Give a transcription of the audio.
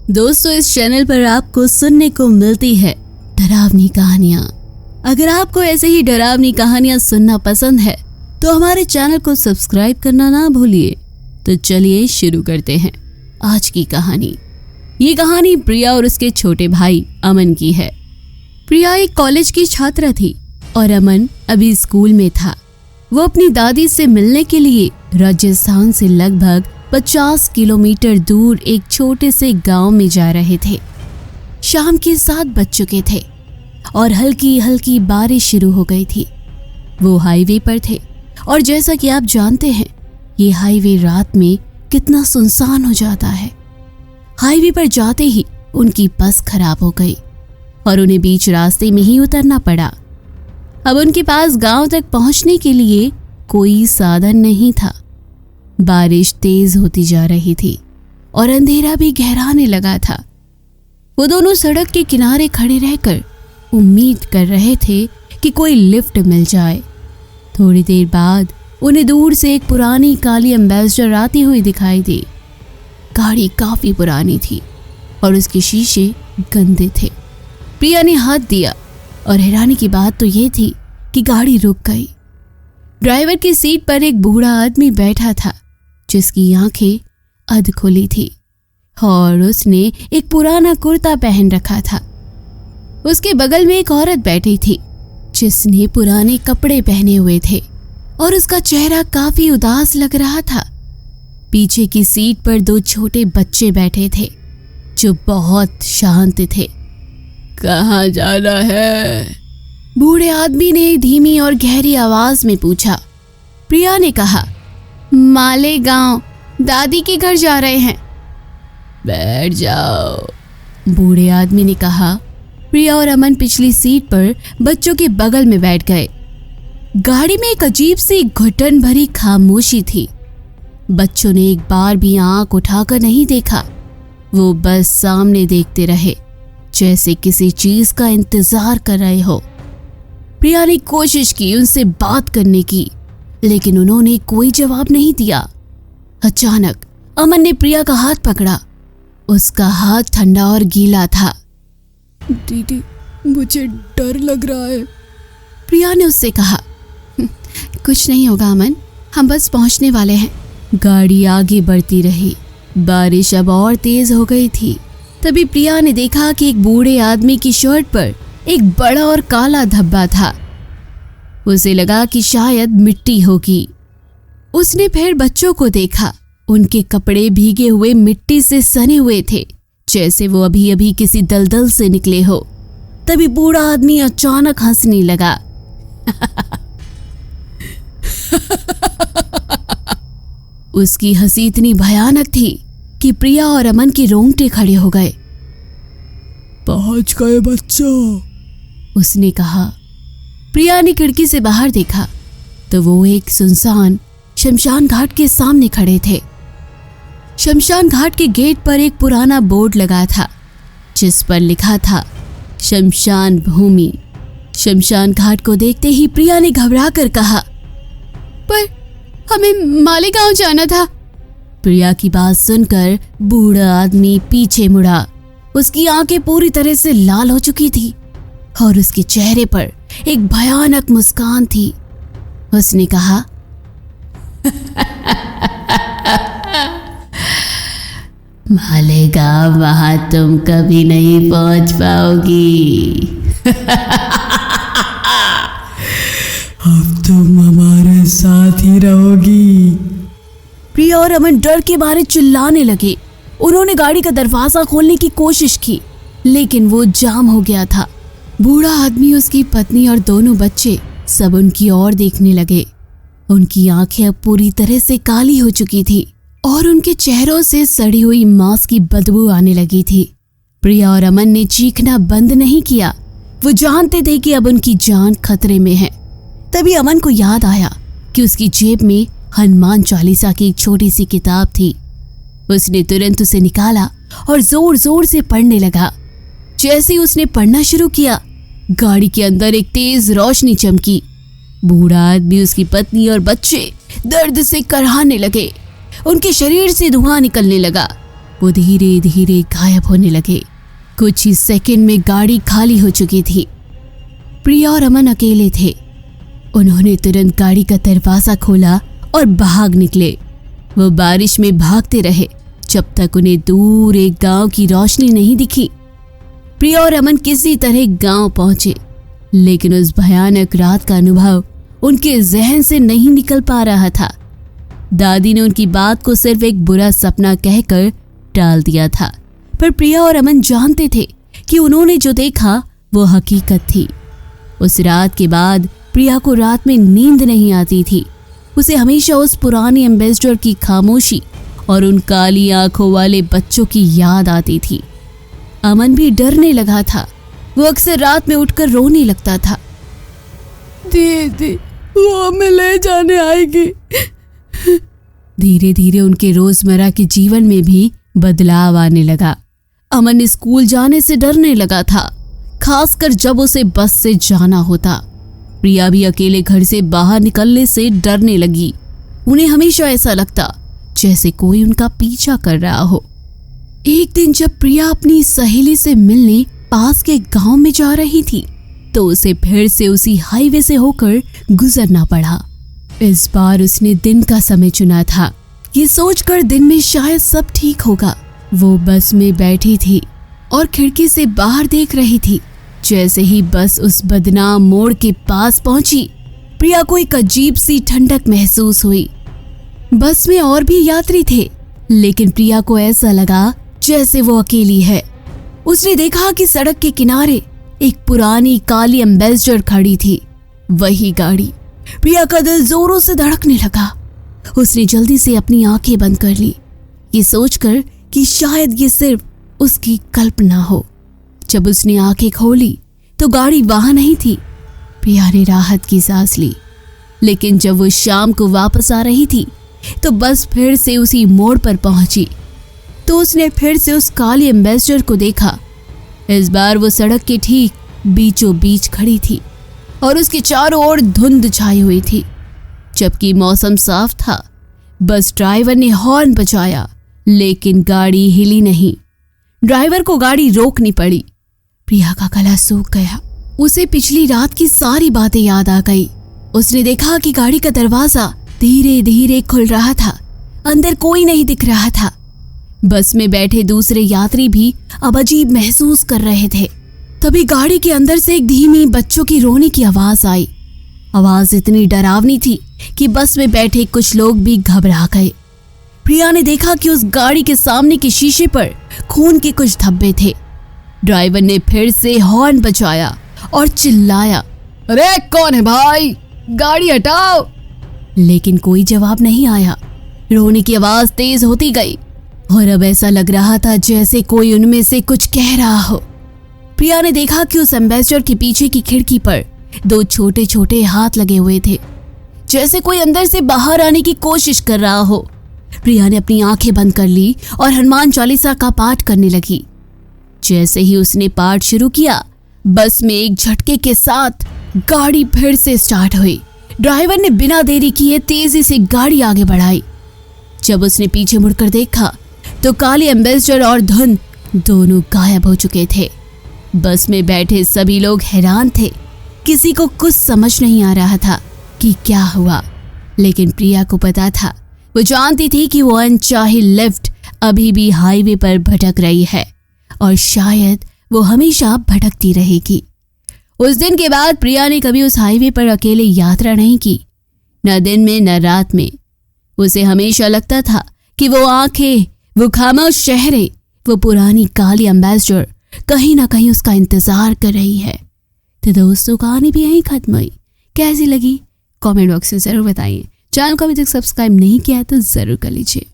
दोस्तों, इस चैनल पर आपको सुनने को मिलती है डरावनी कहानियाँ। अगर आपको ऐसे ही डरावनी कहानियाँ सुनना पसंद है तो हमारे चैनल को सब्सक्राइब करना ना भूलिए। तो चलिए शुरू करते हैं आज की कहानी। ये कहानी प्रिया और उसके छोटे भाई अमन की है। प्रिया एक कॉलेज की छात्रा थी और अमन अभी स्कूल में था। वो अपनी दादी से मिलने के लिए राजस्थान से लगभग 50 किलोमीटर दूर एक छोटे से गांव में जा रहे थे। शाम के 7 बज चुके थे और हल्की हल्की बारिश शुरू हो गई थी। वो हाईवे पर थे और जैसा कि आप जानते हैं, ये हाईवे रात में कितना सुनसान हो जाता है। हाईवे पर जाते ही उनकी बस खराब हो गई और उन्हें बीच रास्ते में ही उतरना पड़ा। अब उनके पास गांव तक पहुंचने के लिए कोई साधन नहीं था। बारिश तेज होती जा रही थी और अंधेरा भी गहराने लगा था। वो दोनों सड़क के किनारे खड़े रहकर उम्मीद कर रहे थे कि कोई लिफ्ट मिल जाए। थोड़ी देर बाद उन्हें दूर से एक पुरानी काली एम्बेसडर आती हुई दिखाई दी। गाड़ी काफी पुरानी थी और उसके शीशे गंदे थे। प्रिया ने हाथ दिया और हैरानी की बात तो ये थी कि गाड़ी रुक गई। ड्राइवर की सीट पर एक बूढ़ा आदमी बैठा था जिसकी आंखें अध खुली थी और उसने एक पुराना कुर्ता पहन रखा था। उसके बगल में एक औरत बैठी थी जिसने पुराने कपड़े पहने हुए थे और उसका चेहरा काफी उदास लग रहा था। पीछे की सीट पर 2 छोटे बच्चे बैठे थे जो बहुत शांत थे। कहाँ जाना है? बूढ़े आदमी ने धीमी और गहरी आवाज में पूछा। प्रिया ने कहा, मालेगांव, दादी के घर जा रहे हैं। बैठ जाओ, बूढ़े आदमी ने कहा। प्रिया और अमन पिछली सीट पर बच्चों के बगल में बैठ गए। गाड़ी में एक अजीब सी घुटन भरी खामोशी थी। बच्चों ने एक बार भी आंख उठाकर नहीं देखा। वो बस सामने देखते रहे जैसे किसी चीज का इंतजार कर रहे हो। प्रिया ने कोशिश की उनसे बात करने की, लेकिन उन्होंने कोई जवाब नहीं दिया। अचानक अमन ने प्रिया का हाथ पकड़ा। उसका हाथ ठंडा और गीला था। दीदी, मुझे डर लग रहा है, प्रिया ने उससे कहा। कुछ नहीं होगा अमन, हम बस पहुंचने वाले हैं। गाड़ी आगे बढ़ती रही। बारिश अब और तेज हो गई थी। तभी प्रिया ने देखा कि एक बूढ़े आदमी की शर्ट पर एक बड़ा और काला धब्बा था। उसे लगा कि शायद मिट्टी होगी। उसने फिर बच्चों को देखा। उनके कपड़े भीगे हुए मिट्टी से सने हुए थे, जैसे वो अभी अभी किसी दलदल से निकले हो। तभी बूढ़ा आदमी अचानक हंसने लगा। उसकी हंसी इतनी भयानक थी कि प्रिया और अमन के रोंगटे खड़े हो गए। पहुंच गए बच्चों, उसने कहा। प्रिया ने खिड़की से बाहर देखा तो वो एक सुनसान शमशान घाट के सामने खड़े थे। शमशान घाट के गेट पर एक पुराना बोर्ड लगा था जिस पर लिखा था शमशान भूमि। शमशान घाट को देखते ही प्रिया ने घबरा कर कहा, पर हमें मालेगांव जाना था। प्रिया की बात सुनकर बूढ़ा आदमी पीछे मुड़ा। उसकी आंखें पूरी तरह से लाल हो चुकी थी और उसके चेहरे पर एक भयानक मुस्कान थी। उसने कहा, मालेगांव वहां तुम कभी नहीं पहुंच पाओगी। अब तुम हमारे साथ ही रहोगी। प्रिया और अमन डर के मारे चिल्लाने लगे। उन्होंने गाड़ी का दरवाजा खोलने की कोशिश की, लेकिन वो जाम हो गया था। बूढ़ा आदमी, उसकी पत्नी और दोनों बच्चे सब उनकी ओर देखने लगे। उनकी आंखें अब पूरी तरह से काली हो चुकी थी और उनके चेहरों से सड़ी हुई मांस की बदबू आने लगी थी। प्रिया और अमन ने चीखना बंद नहीं किया। वो जानते थे कि अब उनकी जान खतरे में है। तभी अमन को याद आया कि उसकी जेब में हनुमान चालीसा की एक छोटी सी किताब थी। उसने तुरंत उसे निकाला और जोर जोर से पढ़ने लगा। जैसे ही उसने पढ़ना शुरू किया, गाड़ी के अंदर एक तेज रोशनी चमकी। बूढ़ा आदमी, उसकी पत्नी और बच्चे दर्द से कराहने लगे। उनके शरीर से धुआं निकलने लगा। वो धीरे धीरे गायब होने लगे। कुछ ही सेकंड में गाड़ी खाली हो चुकी थी। प्रिया और अमन अकेले थे। उन्होंने तुरंत गाड़ी का दरवाजा खोला और भाग निकले। वो बारिश में भागते रहे जब तक उन्हें दूर एक गांव की रोशनी नहीं दिखी। प्रिया और अमन किसी तरह गांव पहुंचे, लेकिन उस भयानक रात का अनुभव उनके जहन से नहीं निकल पा रहा था। दादी ने उनकी बात को सिर्फ एक बुरा सपना कहकर टाल दिया था, पर प्रिया और अमन जानते थे कि उन्होंने जो देखा वो हकीकत थी। उस रात के बाद प्रिया को रात में नींद नहीं आती थी। उसे हमेशा उस पुराने एम्बेसडर की खामोशी और उन काली आंखों वाले बच्चों की याद आती थी। अमन भी डरने लगा था। वो अक्सर रात में उठकर रोने लगता था। दीदी, वो हमें ले जाने आएगी। धीरे धीरे उनके रोजमर्रा के जीवन में भी बदलाव आने लगा। अमन स्कूल जाने से डरने लगा था, खासकर जब उसे बस से जाना होता। प्रिया भी अकेले घर से बाहर निकलने से डरने लगी। उन्हें हमेशा ऐसा लगता जैसे कोई उनका पीछा कर रहा हो। एक दिन जब प्रिया अपनी सहेली से मिलने पास के गांव में जा रही थी, तो उसे फिर से उसी हाईवे से होकर गुजरना पड़ा। इस बार उसने दिन का समय चुना था, ये सोचकर दिन में शायद सब ठीक होगा। वो बस में बैठी थी और खिड़की से बाहर देख रही थी। जैसे ही बस उस बदनाम मोड़ के पास पहुंची, प्रिया को एक अजीब सी ठंडक महसूस हुई। बस में और भी यात्री थे, लेकिन प्रिया को ऐसा लगा जैसे वो अकेली है। उसने देखा कि सड़क के किनारे एक पुरानी काली एम्बेसडर खड़ी थी। वही गाड़ी। प्रिया का दिल जोरों से धड़कने लगा। उसने जल्दी से अपनी आंखें बंद कर ली, ये सोचकर कि शायद ये सिर्फ उसकी कल्पना हो। जब उसने आंखें खोली तो गाड़ी वहां नहीं थी। प्रिया ने राहत की सांस ली, लेकिन जब वो शाम को वापस आ रही थी तो बस फिर से उसी मोड़ पर पहुंची। तो उसने फिर से उस काली एम्बेसडर को देखा। इस बार वो सड़क के ठीक बीचों बीच खड़ी थी और उसके चारों ओर धुंध छाई हुई थी। जबकि मौसम साफ था। बस ड्राइवर ने हॉर्न बजाया, लेकिन गाड़ी हिली नहीं। ड्राइवर को गाड़ी रोकनी पड़ी। प्रिया का गला सूख गया। उसे पिछली रात की सारी बातें याद आ गई। उसने देखा कि गाड़ी का दरवाजा धीरे धीरे खुल रहा था। अंदर कोई नहीं दिख रहा था। बस में बैठे दूसरे यात्री भी अब अजीब महसूस कर रहे थे। तभी गाड़ी के अंदर से एक धीमी बच्चों की रोने की आवाज आई। आवाज इतनी डरावनी थी कि बस में बैठे कुछ लोग भी घबरा गए। प्रिया ने देखा कि उस गाड़ी के सामने के शीशे पर खून के कुछ धब्बे थे। ड्राइवर ने फिर से हॉर्न बजाया और चिल्लाया, अरे कौन है भाई, गाड़ी हटाओ। लेकिन कोई जवाब नहीं आया। रोने की आवाज तेज होती गई और अब ऐसा लग रहा था जैसे कोई उनमें से कुछ कह रहा हो। प्रिया ने देखा कि उस एम्बेसडर के पीछे की खिड़की पर दो छोटे छोटे हाथ लगे हुए थे, जैसे कोई अंदर से बाहर आने की कोशिश कर रहा हो। प्रिया ने अपनी आंखें बंद कर ली और हनुमान चालीसा का पाठ करने लगी। जैसे ही उसने पाठ शुरू किया, बस में एक झटके के साथ गाड़ी फिर से स्टार्ट हुई। ड्राइवर ने बिना देरी किए तेजी से गाड़ी आगे बढ़ाई। जब उसने पीछे मुड़कर देखा तो काली एम्बेसडर और धुन दोनों गायब हो चुके थे। बस में बैठे सभी लोग हैरान थे। किसी को कुछ समझ नहीं आ रहा था कि क्या हुआ, लेकिन प्रिया को पता था। वो जानती थी कि वो अनचाही लिफ्ट अभी भी हाईवे पर भटक रही है और शायद वो हमेशा भटकती रहेगी। उस दिन के बाद प्रिया ने कभी उस हाईवे पर अकेले यात्रा नहीं की, न दिन में न रात में। उसे हमेशा लगता था कि वो आंखें, वो खामोश चेहरे, वो पुरानी काली एम्बेसडर कहीं ना कहीं उसका इंतजार कर रही है। तो दोस्तों, कहानी भी यहीं खत्म हुई। कैसी लगी कमेंट बॉक्स में जरूर बताइए। चैनल को अभी तक सब्सक्राइब नहीं किया है तो जरूर कर लीजिए।